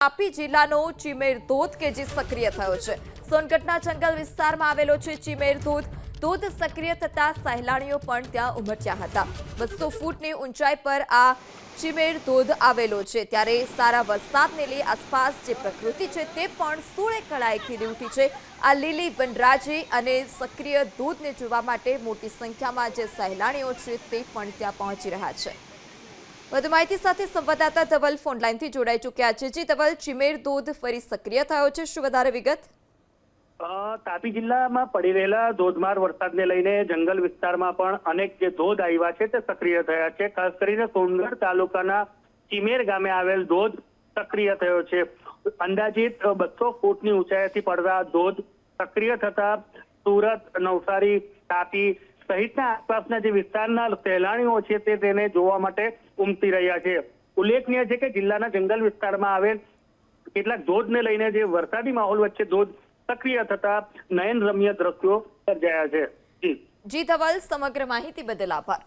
તાપી જિલ્લાનો ચીમેર ધોધ કે જે સક્રિય થયો છે। સોનગઢના જંગલ વિસ્તારમાં આવેલો છે ચીમેર ધોધ। ધોધ સક્રિય થતા સહેલાણીઓ પણ ત્યાં ઉમટ્યા હતા। 200 ફૂટની ઊંચાઈ પર આ ચીમેર ધોધ આવેલો છે, ત્યારે સારા વરસાદને લઈ આસપાસ જે પ્રકૃતિ છે તે પણ સોળે કળાએ ખીલી ઉઠી છે। આ લીલી વનરાજી અને સક્રિય ધોધને જોવા માટે મોટી સંખ્યામાં જે સહેલાણીઓ છે તે પણ ત્યાં પહોંચી રહ્યા છે। વધુ માહિતી સાથે સંવાદદાતા ધવલ ફોનલાઈનથી જોડાઈ ચૂક્યા છે। જી ધવલ, ચીમેર ધોધ ફરી સક્રિય થયો છે, શું વધારે વિગત? તાપી જિલ્લામાં પડી રહેલા ધોધમાર વરસાદને લઈને જંગલ વિસ્તારમાં પણ અનેક જે ધોધ આવ્યા છે તે સક્રિય થયા છે। ખાસ કરીને સોનગઢ તાલુકાના ચીમેર ગામે આવેલ ધોધ સક્રિય થયો છે। અંદાજિત 200 ફૂટની ઊંચાઈથી પડતા ધોધ સક્રિય થતા સુરત, નવસારી, તાપી સહિતના આસપાસના જે વિસ્તારના સહેલાણીઓ છે તે તેને જોવા માટે ઉમટી રહ્યા છે। ઉલ્લેખનીય છે કે જિલ્લાના જંગલ વિસ્તારમાં આવેલ કેટલાક ધોધને લઈને જે વરસાદી માહોલ વચ્ચે ધોધ સક્રિય થતા નયનરમ્ય દ્રશ્યો સર્જાયા છે। જી ધવલ, સમગ્ર માહિતી બદલ આભાર।